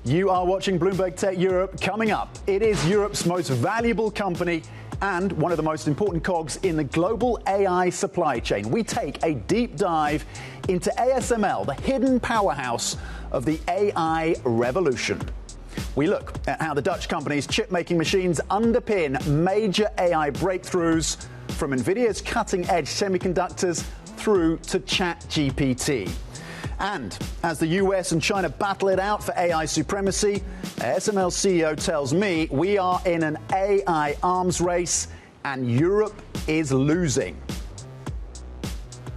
You are watching Bloomberg Tech Europe. Coming up, it is Europe's most valuable company and one of the most important cogs in the global AI supply chain. We take a deep dive into ASML, the hidden powerhouse of the AI revolution. We look at how the Dutch company's chip-making machines underpin major AI breakthroughs, from Nvidia's cutting-edge semiconductors through to ChatGPT. And as the US and China battle it out for AI supremacy, ASML CEO tells me we are in an AI arms race and Europe is losing.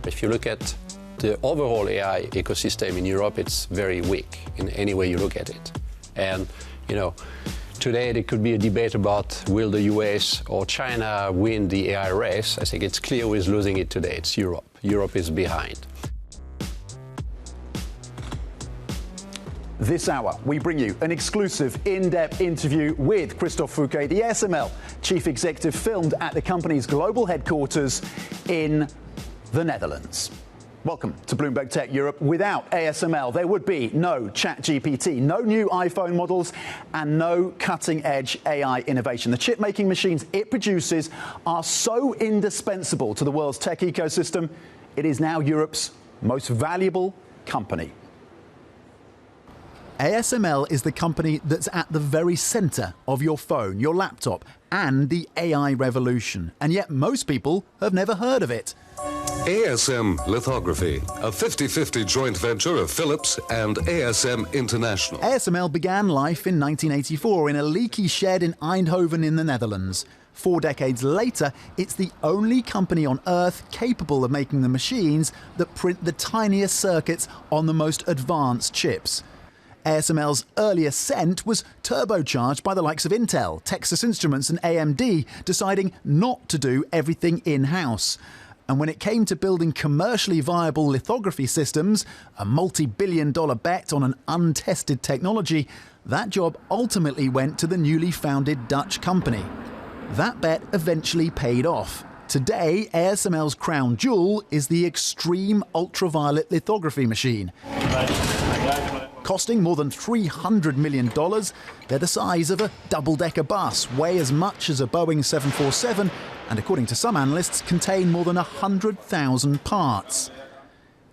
If you look at the overall AI ecosystem in Europe, it's very weak in any way you look at it. And, you know, today there could be a debate about will the US or China win the AI race. I think it's clear who is losing it today. It's Europe. Europe is behind. This hour, we bring you an exclusive, in-depth interview with Christophe Fouquet, the ASML chief executive, filmed at the company's global headquarters in the Netherlands. Welcome to Bloomberg Tech Europe. Without ASML, there would be no ChatGPT, no new iPhone models, and no cutting-edge AI innovation. The chip-making machines it produces are so indispensable to the world's tech ecosystem, it is now Europe's most valuable company. ASML is the company that's at the very center of your phone, your laptop, and the AI revolution. And yet most people have never heard of it. ASM Lithography, a 50-50 joint venture of Philips and ASM International. ASML began life in 1984 in a leaky shed in Eindhoven in the Netherlands. 4 decades later, it's the only company on Earth capable of making the machines that print the tiniest circuits on the most advanced chips. ASML's early ascent was turbocharged by the likes of Intel, Texas Instruments and AMD deciding not to do everything in-house. And when it came to building commercially viable lithography systems, a multi-billion-dollar bet on an untested technology, that job ultimately went to the newly founded Dutch company. That bet eventually paid off. Today, ASML's crown jewel is the extreme ultraviolet lithography machine. Costing more than $300 million, they're the size of a double-decker bus, weigh as much as a Boeing 747, and according to some analysts, contain more than 100,000 parts.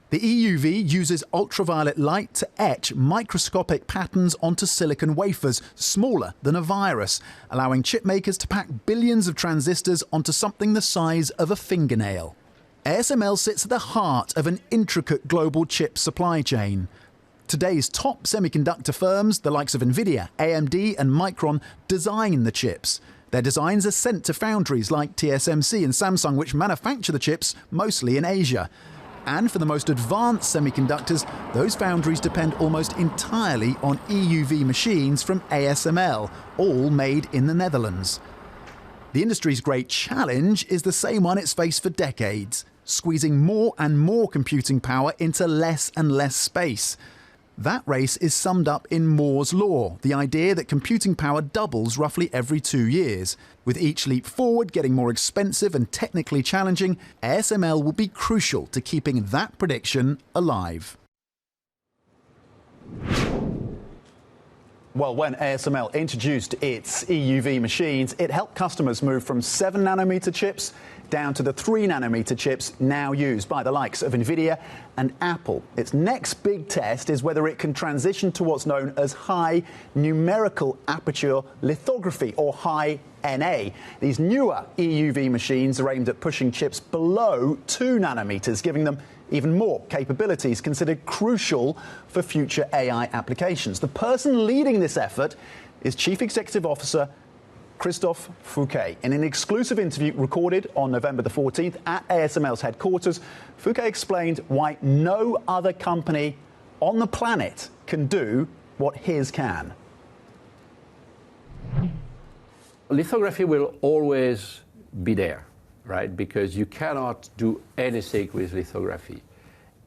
The EUV uses ultraviolet light to etch microscopic patterns onto silicon wafers, smaller than a virus, allowing chip makers to pack billions of transistors onto something the size of a fingernail. ASML sits at the heart of an intricate global chip supply chain. Today's top semiconductor firms, the likes of Nvidia, AMD and Micron, design the chips. Their designs are sent to foundries like TSMC and Samsung, which manufacture the chips mostly in Asia. And for the most advanced semiconductors, those foundries depend almost entirely on EUV machines from ASML, all made in the Netherlands. The industry's great challenge is the same one it's faced for decades, squeezing more and more computing power into less and less space. That race is summed up in Moore's law, the idea that computing power doubles roughly every 2 years. With each leap forward getting more expensive and technically challenging, ASML will be crucial to keeping that prediction alive. Well, when ASML introduced its EUV machines, it helped customers move from 7-nanometer chips down to the 3-nanometer chips now used by the likes of Nvidia and Apple. Its next big test is whether it can transition to what's known as high numerical aperture lithography, or high NA. These newer EUV machines are aimed at pushing chips below 2 nanometers, giving them even more capabilities considered crucial for future AI applications. The person leading this effort is Chief Executive Officer Christophe Fouquet. In an exclusive interview recorded on November the 14th at ASML's headquarters, Fouquet explained why no other company on the planet can do what his can. Lithography will always be there, right? Because you cannot do anything with lithography.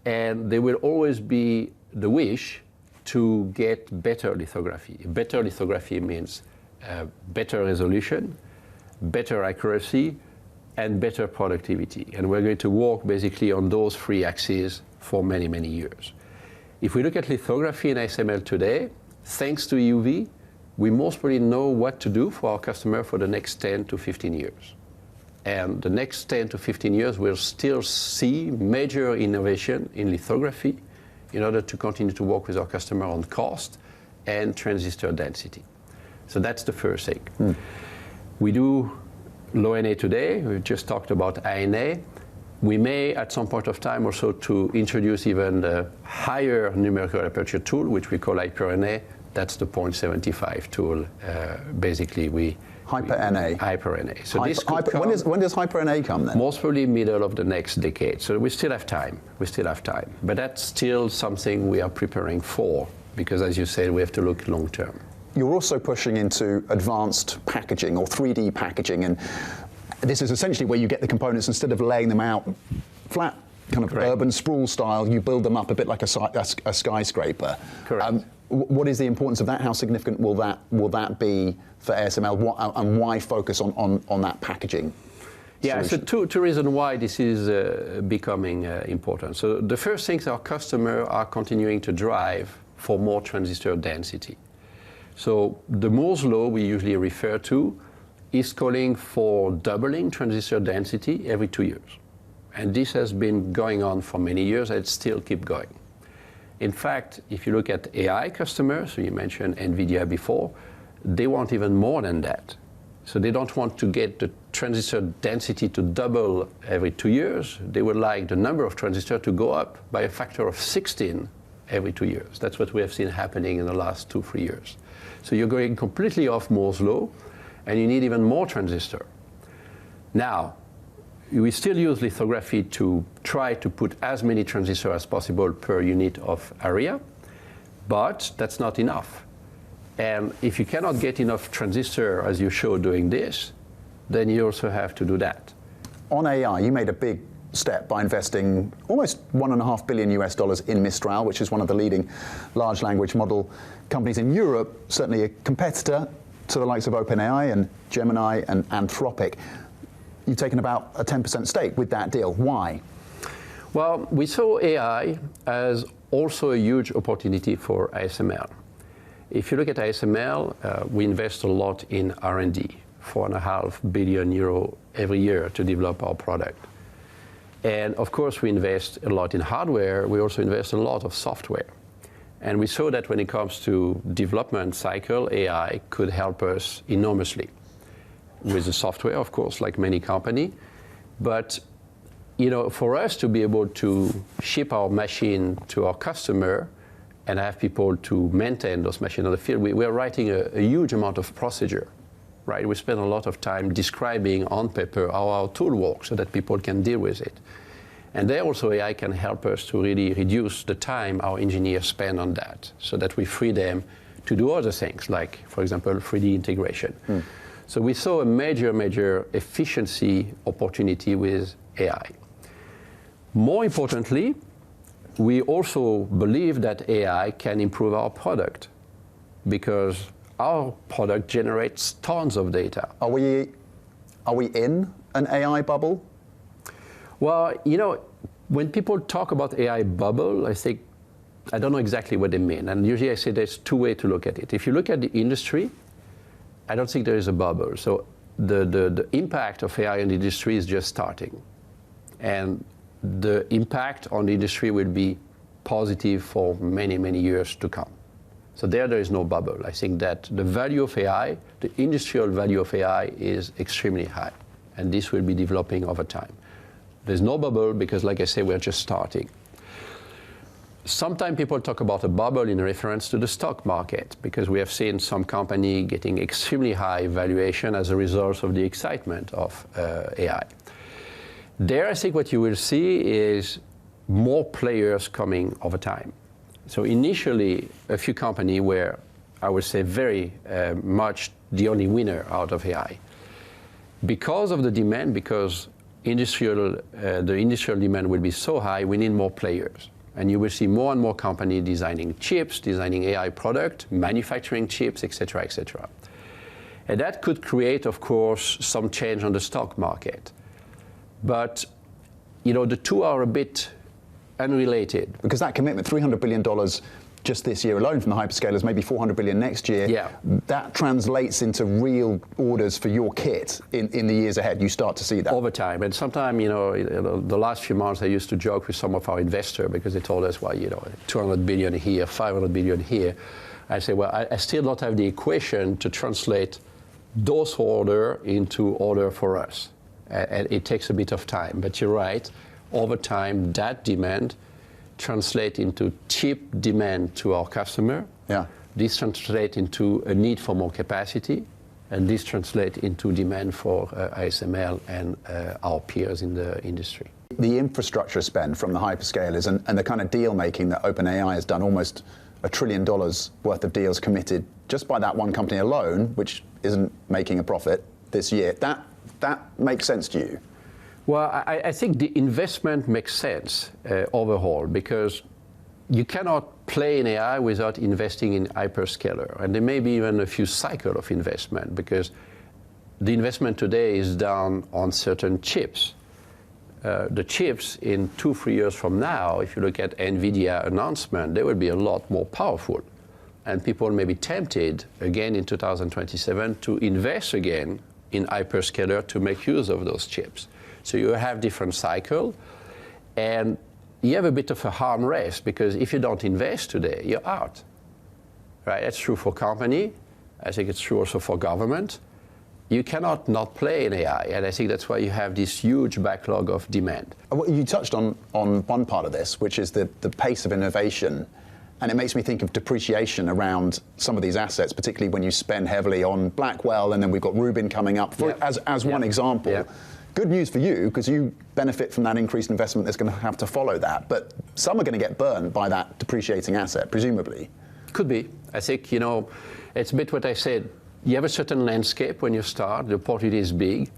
And there will always be the wish to get better lithography. Better lithography means better resolution, better accuracy, and better productivity. And we're going to work basically on those 3 axes for many, many years. If we look at lithography in ASML today, thanks to EUV, we most probably know what to do for our customer for the next 10 to 15 years. And the next 10 to 15 years, we'll still see major innovation in lithography in order to continue to work with our customer on cost and transistor density. So that's the first thing. We do low NA today. We just talked about high-NA. We may, at some point of time, also to introduce even the higher numerical aperture tool, which we call Hyper-NA. That's the 0.75 tool. Basically, Hyper-NA. Hyper-NA. So when does Hyper-NA come then? Most probably middle of the next decade. So we still have time. We still have time. But that's still something we are preparing for, because as you said, we have to look long term. You're also pushing into advanced packaging or 3D packaging, and this is essentially where you get the components, instead of laying them out flat, kind of Correct. urban sprawl style, you build them up a bit like a skyscraper. Correct. What is the importance of that? How significant will that be for ASML, and why focus on that packaging? Yeah, solution? so two reasons why this is becoming important. So the first thing is our customers are continuing to drive for more transistor density. So the Moore's law we usually refer to is calling for doubling transistor density every 2 years. And this has been going on for many years, and it still keeps going. In fact, if you look at AI customers, so you mentioned Nvidia before, they want even more than that. So they don't want to get the transistor density to double every 2 years. They would like the number of transistors to go up by a factor of 16 every 2 years. That's what we have seen happening in the last 2-3 years. So you're going completely off Moore's law, and you need even more transistor. Now, we still use lithography to try to put as many transistors as possible per unit of area, but that's not enough. And if you cannot get enough transistor, as you showed doing this, then you also have to do that. On AI, you made a big step by investing almost $1.5 billion in Mistral, which is one of the leading large language model companies in Europe, certainly a competitor to the likes of OpenAI and Gemini and Anthropic. You've taken about a 10% stake with that deal. Why? Well, we saw AI as also a huge opportunity for ASML. If you look at ASML, we invest a lot in R&D, 4.5 billion euro every year to develop our product. And of course, we invest a lot in hardware. We also invest a lot of software. And we saw that when it comes to development cycle, AI could help us enormously with the software, of course, like many companies. But for us to be able to ship our machine to our customer and have people to maintain those machines on the field, we are writing a huge amount of procedure, right? We spend a lot of time describing on paper how our tool works so that people can deal with it. And there also AI can help us to really reduce the time our engineers spend on that, so that we free them to do other things, like, for example, 3D integration. So we saw a major efficiency opportunity with AI. More importantly, we also believe that AI can improve our product, because our product generates tons of data. Are we in an AI bubble? Well, when people talk about AI bubble, I don't know exactly what they mean. And usually I say there's two ways to look at it. If you look at the industry, I don't think there is a bubble. So the impact of AI on the industry is just starting. And the impact on the industry will be positive for many years to come. So there is no bubble. I think that the value of AI, the industrial value of AI, is extremely high. And this will be developing over time. There's no bubble because, like I say, we're just starting. Sometimes people talk about a bubble in reference to the stock market, because we have seen some company getting extremely high valuation as a result of the excitement of AI. There, I think what you will see is more players coming over time. So initially, a few companies were, I would say, very much the only winner out of AI. Because of the demand, because the industrial demand will be so high, we need more players. And you will see more and more companies designing chips, designing AI product, manufacturing chips, et cetera. And that could create, of course, some change on the stock market. But the two are a bit unrelated. Because that commitment, $300 billion just this year alone from the hyperscalers, maybe 400 billion next year. Yeah. That translates into real orders for your kit in the years ahead. You start to see that. Over time. And sometimes, the last few months I used to joke with some of our investors because they told us, well, 200 billion here, 500 billion here. I say, well, I still don't have the equation to translate those orders into order for us. And it takes a bit of time. But you're right, over time, that demand translate into cheap demand to our customer. Yeah. This translates into a need for more capacity, and this translates into demand for ASML and our peers in the industry. The infrastructure spend from the hyperscalers and the kind of deal making that OpenAI has done, almost $1 trillion worth of deals committed just by that one company alone, which isn't making a profit this year. That makes sense to you? Well, I think the investment makes sense overall, because you cannot play in AI without investing in hyperscaler. And there may be even a few cycles of investment, because the investment today is done on certain chips. The chips in 2-3 years from now, if you look at Nvidia announcement, they will be a lot more powerful. And people may be tempted again in 2027 to invest again in hyperscaler to make use of those chips. So you have different cycle, and you have a bit of a arm race, because if you don't invest today, you're out. Right? That's true for company. I think it's true also for government. You cannot not play in AI, and I think that's why you have this huge backlog of demand. You touched on one part of this, which is the pace of innovation, and it makes me think of depreciation around some of these assets, particularly when you spend heavily on Blackwell, and then we've got Rubin coming up as one example. Yeah. Good news for you, because you benefit from that increased investment that's going to have to follow that. But some are going to get burned by that depreciating asset, presumably. Could be. I think, it's a bit what I said. You have a certain landscape when you start. The opportunity is big.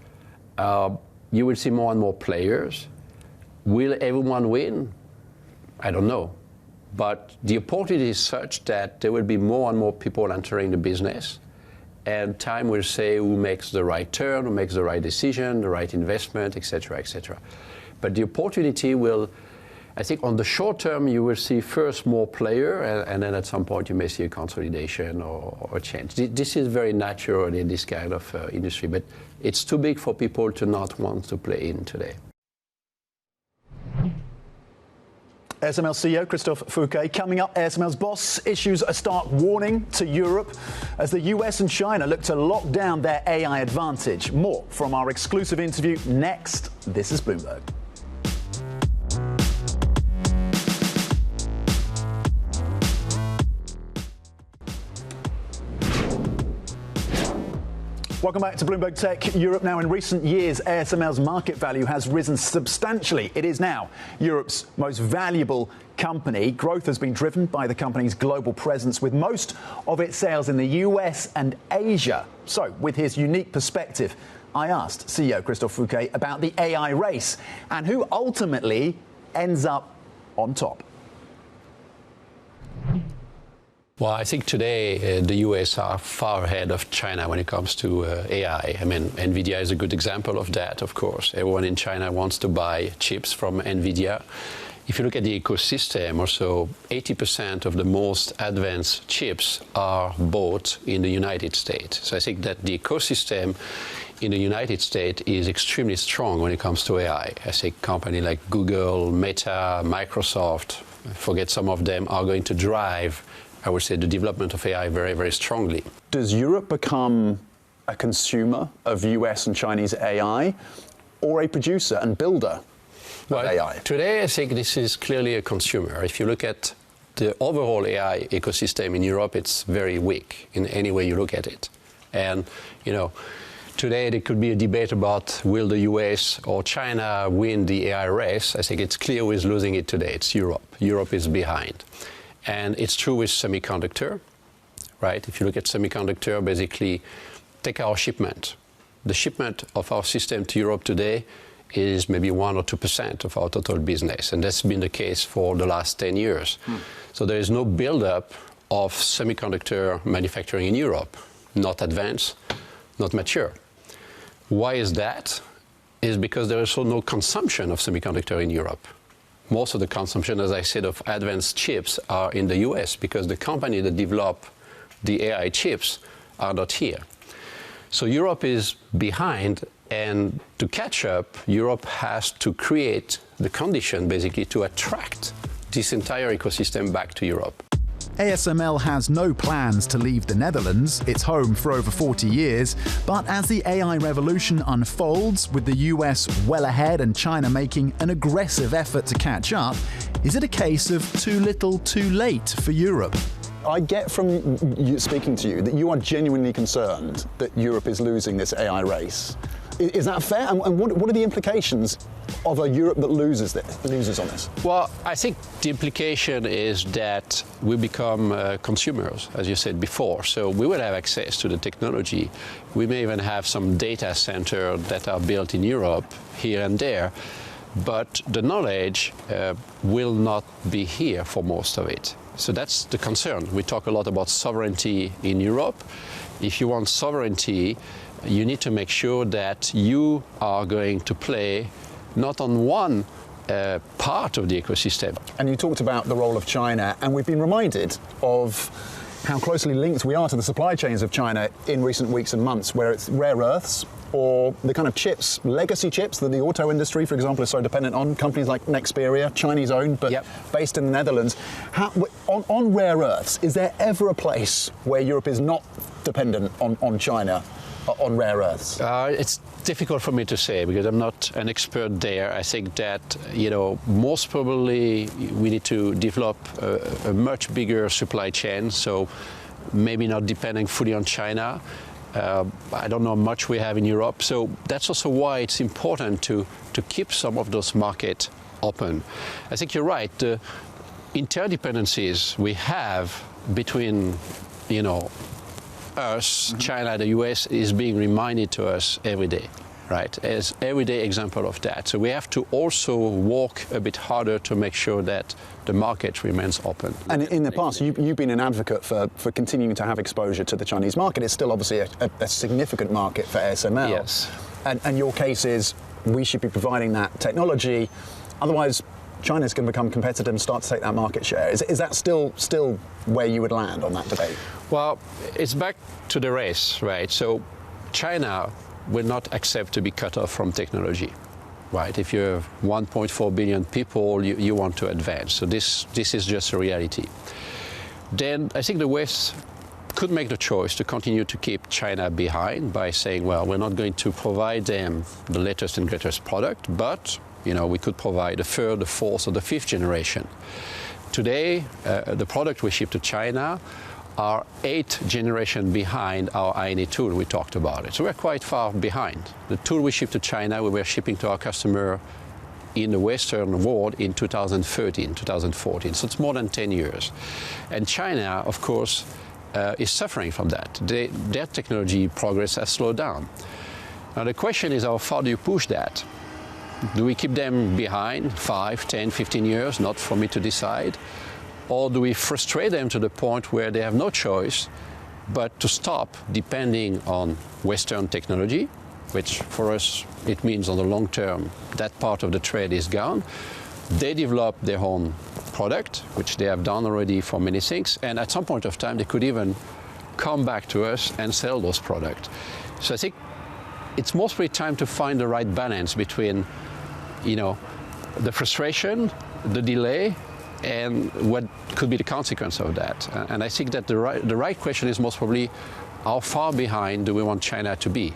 You will see more and more players. Will everyone win? I don't know. But the opportunity is such that there will be more and more people entering the business. And time will say who makes the right turn, who makes the right decision, the right investment, et cetera, et cetera. But the opportunity will, I think on the short term, you will see first more player, and then at some point you may see a consolidation or a change. This is very natural in this kind of industry, but it's too big for people to not want to play in today. ASML CEO Christophe Fouquet. Coming up, ASML's boss issues a stark warning to Europe as the US and China look to lock down their AI advantage. More from our exclusive interview next. This is Bloomberg. Welcome back to Bloomberg Tech Europe. Now, in recent years, ASML's market value has risen substantially. It is now Europe's most valuable company. Growth has been driven by the company's global presence, with most of its sales in the US and Asia. So, with his unique perspective, I asked CEO Christophe Fouquet about the AI race and who ultimately ends up on top. Well, I think today the US are far ahead of China when it comes to AI. I mean, Nvidia is a good example of that, of course. Everyone in China wants to buy chips from Nvidia. If you look at the ecosystem, also 80% of the most advanced chips are bought in the United States. So I think that the ecosystem in the United States is extremely strong when it comes to AI. I think companies like Google, Meta, Microsoft, forget some of them, are going to drive, I would say, the development of AI very, very strongly. Does Europe become a consumer of US and Chinese AI, or a producer and builder of AI? Today, I think this is clearly a consumer. If you look at the overall AI ecosystem in Europe, it's very weak in any way you look at it. And, today there could be a debate about will the US or China win the AI race. I think it's clear who is losing it today. It's Europe. Europe is behind. And it's true with semiconductor, right? If you look at semiconductor, basically, take our shipment. The shipment of our system to Europe today is maybe 1 or 2% of our total business, and that's been the case for the last 10 years. So there is no buildup of semiconductor manufacturing in Europe, not advanced, not mature. Why is that? Is because there is also no consumption of semiconductor in Europe. most of the consumption, as I said, of advanced chips are in the US because the company that develop the AI chips are not here. So Europe is behind, and to catch up, Europe has to create the condition basically to attract this entire ecosystem back to Europe. ASML has no plans to leave the Netherlands, its home for over 40 years, but as the AI revolution unfolds, with the US well ahead and China making an aggressive effort to catch up, is it a case of too little too late for Europe? I get from you speaking to you that you are genuinely concerned that Europe is losing this AI race. Is that fair? And what are the implications of a Europe that loses on this? Well, I think the implication is that we become consumers, as you said before. So we will have access to the technology. We may even have some data centers that are built in Europe here and there, but the knowledge will not be here for most of it. So that's the concern. We talk a lot about sovereignty in Europe. If you want sovereignty, you need to make sure that you are going to play not on one part of the ecosystem. And you talked about the role of China, and we've been reminded of how closely linked we are to the supply chains of China in recent weeks and months, where it's rare earths or the kind of chips, legacy chips that the auto industry, for example, is so dependent on, companies like Nexperia, Chinese-owned, but based in the Netherlands. On rare earths, is there ever a place where Europe is not dependent on China on rare earths? It's difficult for me to say because I'm not an expert there. I think that, most probably we need to develop a much bigger supply chain, so maybe not depending fully on China. I don't know how much we have in Europe, so that's also why it's important to keep some of those markets open. I think you're right. The interdependencies we have between, us, China, the US is being reminded to us every day, right? As everyday example of that. So we have to also work a bit harder to make sure that the market remains open. And in the past, you've been an advocate for continuing to have exposure to the Chinese market. It's still obviously a significant market for ASML. Yes. And your case is we should be providing that technology. Otherwise, China's going to become competitive and start to take that market share. Is that still where you would land on that debate? Well, it's back to the race, right? So China will not accept to be cut off from technology, right? If you have 1.4 billion people, you want to advance. So this is just a reality. Then I think the West could make the choice to continue to keep China behind by saying, well, we're not going to provide them the latest and greatest product, but we could provide the third, the fourth, or the fifth generation. Today, the product we ship to China are 8 generations behind our INA tool we talked about it. So we're quite far behind. The tool we ship to China, we were shipping to our customer in the Western world in 2013, 2014. So it's more than 10 years. And China, of course, is suffering from that. Their technology progress has slowed down. Now the question is, how far do you push that? Do we keep them behind 5, 10, 15 years? Not for me to decide. Or do we frustrate them to the point where they have no choice but to stop depending on Western technology, which for us it means on the long term that part of the trade is gone. They develop their own product, which they have done already for many things, and at some point of time they could even come back to us and sell those products. So I think it's mostly time to find the right balance between the frustration, the delay, and what could be the consequence of that. And I think that the right question is most probably, how far behind do we want China to be?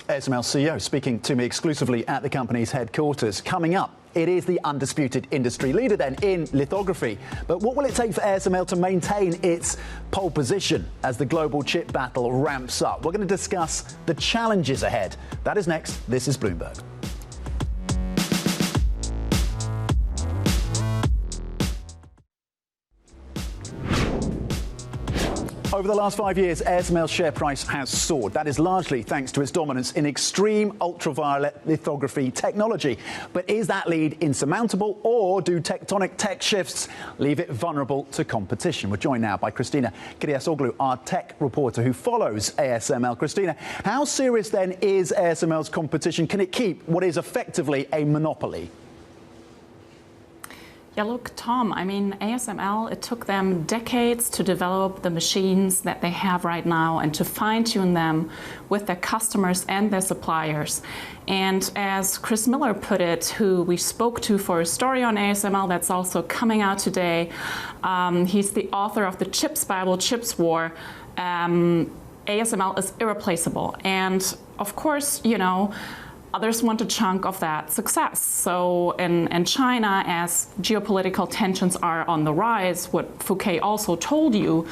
ASML CEO speaking to me exclusively at the company's headquarters. Coming up, it is the undisputed industry leader then in lithography. But what will it take for ASML to maintain its pole position as the global chip battle ramps up? We're going to discuss the challenges ahead. That is next. This is Bloomberg. Over the last 5 years, ASML's share price has soared. That is largely thanks to its dominance in extreme ultraviolet lithography technology. But is that lead insurmountable, or do tectonic tech shifts leave it vulnerable to competition? We're joined now by Christina Kyriasoglou, our tech reporter who follows ASML. Christina, how serious then is ASML's competition? Can it keep what is effectively a monopoly? Yeah, look, Tom, I mean, ASML, it took them decades to develop the machines that they have right now and to fine-tune them with their customers and their suppliers. And as Chris Miller put it, who we spoke to for a story on ASML that's also coming out today, he's the author of the Chips Bible, Chips War. ASML is irreplaceable. And of course, you know, others want a chunk of that success. So in China, as geopolitical tensions are on the rise, what Fouquet also told you,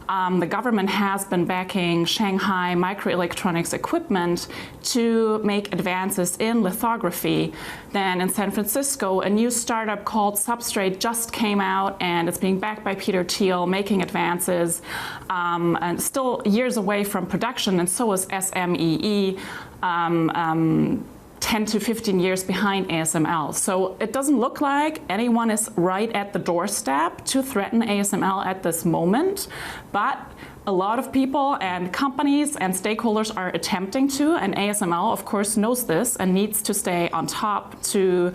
the government has been backing Shanghai microelectronics equipment to make advances in lithography. Then in San Francisco, a new startup called Substrate just came out, and it's being backed by Peter Thiel, making advances, and still years away from production, and so is SMEE. 10 to 15 years behind ASML. So it doesn't look like anyone is right at the doorstep to threaten ASML at this moment, but a lot of people and companies and stakeholders are attempting to, and ASML, of course, knows this and needs to stay on top to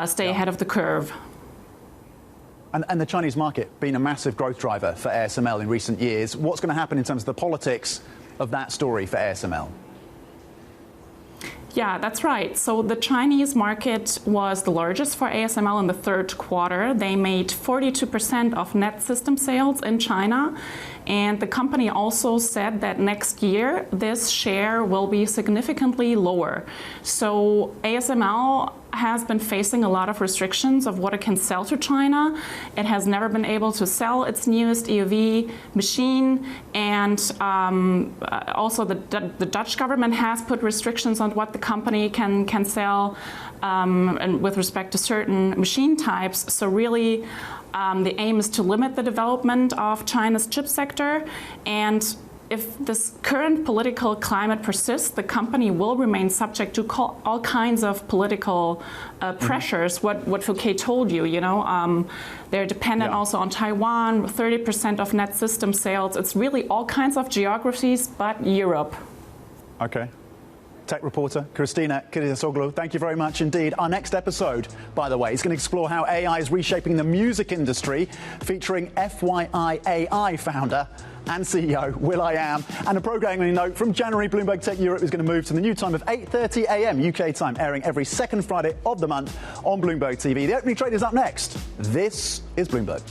stay ahead of the curve. And the Chinese market being a massive growth driver for ASML in recent years, what's going to happen in terms of the politics of that story for ASML? Yeah, that's right. So the Chinese market was the largest for ASML in the third quarter. They made 42% of net system sales in China. And the company also said that next year, this share will be significantly lower. So ASML has been facing a lot of restrictions of what it can sell to China. It has never been able to sell its newest EUV machine, and also the Dutch government has put restrictions on what the company can sell, and with respect to certain machine types. So really, the aim is to limit the development of China's chip sector, and if this current political climate persists, the company will remain subject to all kinds of political pressures. What Fouquet told you, you know, they're dependent also on Taiwan, 30% of net system sales. It's really all kinds of geographies, but Europe. Okay. Tech reporter Christina Kyriasoglou, thank you very much indeed. Our next episode, by the way, is going to explore how AI is reshaping the music industry, featuring FYI AI founder and CEO will.i.am. And a programming note from January, Bloomberg Tech Europe is going to move to the new time of 8:30 a.m. UK time, airing every second Friday of the month on Bloomberg TV. The opening trade is up next. This is Bloomberg.